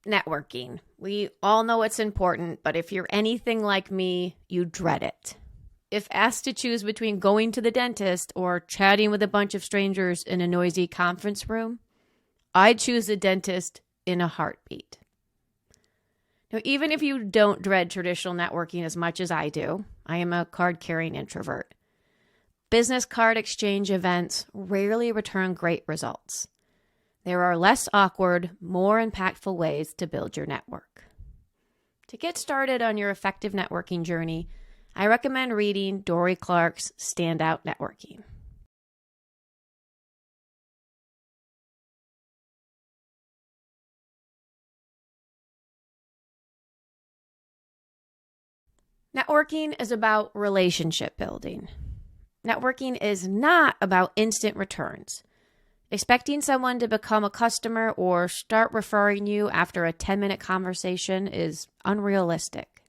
Networking. We all know it's important, but if you're anything like me, you dread it. If asked to choose between going to the dentist or chatting with a bunch of strangers in a noisy conference room, I'd choose the dentist in a heartbeat. Now, even if you don't dread traditional networking as much as I do, I am a card-carrying introvert. Business card exchange events rarely return great results. There are less awkward, more impactful ways to build your network. To get started on your effective networking journey, I recommend reading Dorie Clark's Standout Networking. Networking is about relationship building. Networking is not about instant returns. Expecting someone to become a customer or start referring you after a 10-minute conversation is unrealistic.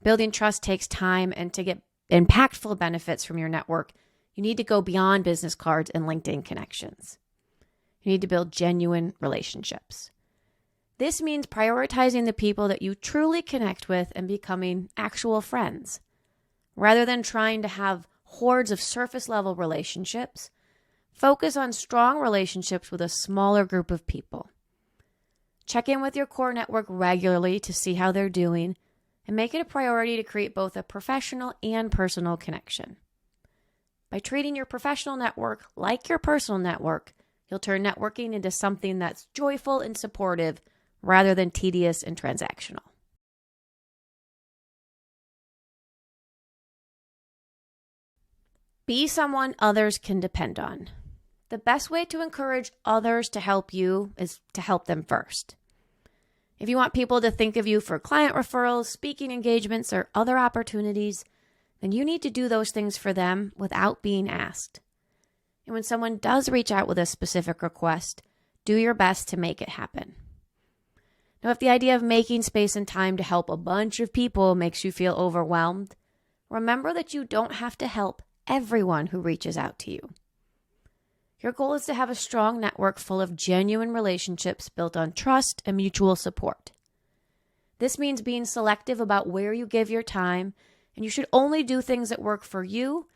Building trust takes time, and to get impactful benefits from your network, you need to go beyond business cards and LinkedIn connections. You need to build genuine relationships. This means prioritizing the people that you truly connect with and becoming actual friends. Rather than trying to have hordes of surface-level relationships, focus on strong relationships with a smaller group of people. Check in with your core network regularly to see how they're doing, and make it a priority to create both a professional and personal connection. By treating your professional network like your personal network, you'll turn networking into something that's joyful and supportive rather than tedious and transactional. Be someone others can depend on. The best way to encourage others to help you is to help them first. If you want people to think of you for client referrals, speaking engagements, or other opportunities, then you need to do those things for them without being asked. And when someone does reach out with a specific request, do your best to make it happen. Now, if the idea of making space and time to help a bunch of people makes you feel overwhelmed, remember that you don't have to help everyone who reaches out to you. Your goal is to have a strong network full of genuine relationships built on trust and mutual support. This means being selective about where you give your time, and you should only do things that work for you,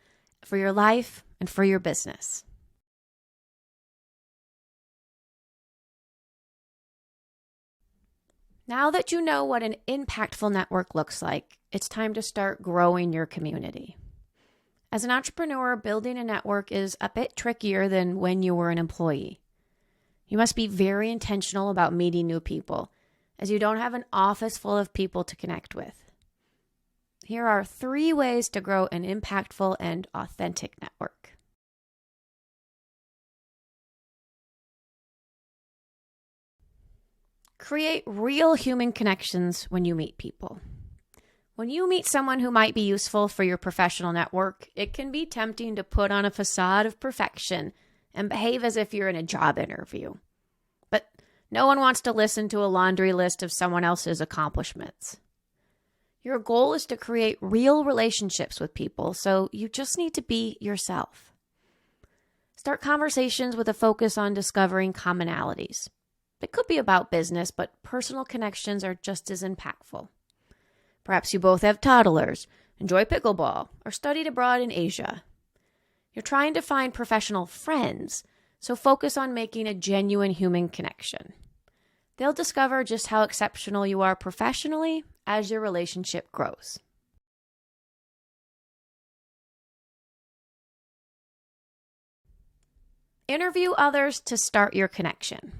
for your life, and for your business. Now that you know what an impactful network looks like, it's time to start growing your community. As an entrepreneur, building a network is a bit trickier than when you were an employee. You must be very intentional about meeting new people, as you don't have an office full of people to connect with. Here are 3 ways to grow an impactful and authentic network. Create real human connections when you meet people. When you meet someone who might be useful for your professional network, it can be tempting to put on a facade of perfection and behave as if you're in a job interview. But no one wants to listen to a laundry list of someone else's accomplishments. Your goal is to create real relationships with people, so you just need to be yourself. Start conversations with a focus on discovering commonalities. It could be about business, but personal connections are just as impactful. Perhaps you both have toddlers, enjoy pickleball, or studied abroad in Asia. You're trying to find professional friends, so focus on making a genuine human connection. They'll discover just how exceptional you are professionally as your relationship grows. Interview others to start your connection.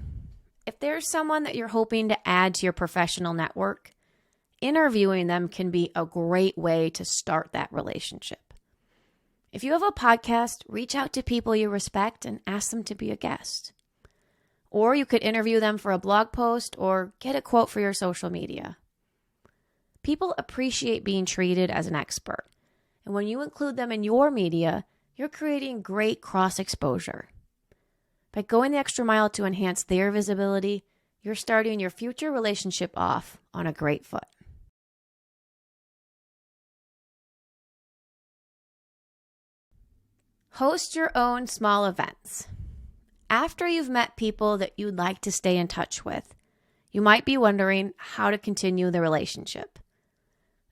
If there's someone that you're hoping to add to your professional network, interviewing them can be a great way to start that relationship. If you have a podcast, reach out to people you respect and ask them to be a guest. Or you could interview them for a blog post or get a quote for your social media. People appreciate being treated as an expert, and when you include them in your media, you're creating great cross-exposure. By going the extra mile to enhance their visibility, you're starting your future relationship off on a great foot. Host your own small events. After you've met people that you'd like to stay in touch with, you might be wondering how to continue the relationship.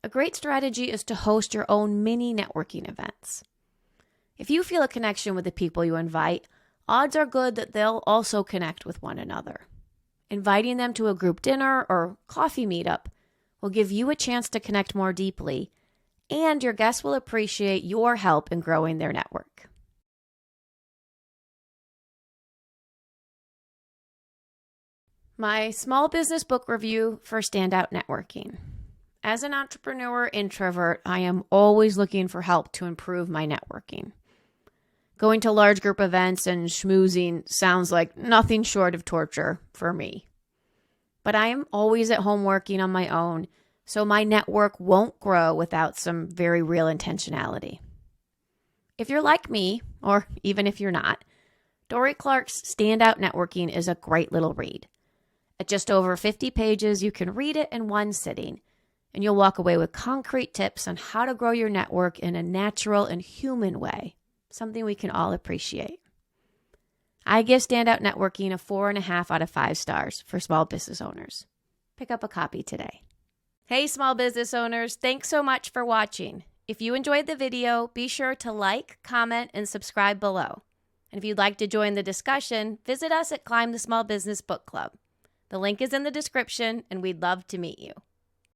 A great strategy is to host your own mini networking events. If you feel a connection with the people you invite, odds are good that they'll also connect with one another. Inviting them to a group dinner or coffee meetup will give you a chance to connect more deeply, and your guests will appreciate your help in growing their network. My small business book review for Standout Networking. As an entrepreneur introvert, I am always looking for help to improve my networking. Going to large group events and schmoozing sounds like nothing short of torture for me. But I am always at home working on my own, so my network won't grow without some very real intentionality. If you're like me, or even if you're not, Dorie Clark's Standout Networking is a great little read. At just over 50 pages, you can read it in one sitting, and you'll walk away with concrete tips on how to grow your network in a natural and human way, something we can all appreciate. I give Standout Networking a 4.5 out of 5 stars for small business owners. Pick up a copy today. Hey, small business owners, thanks so much for watching. If you enjoyed the video, be sure to like, comment, and subscribe below. And if you'd like to join the discussion, visit us at Climb the Small Business Book Club. The link is in the description, and we'd love to meet you.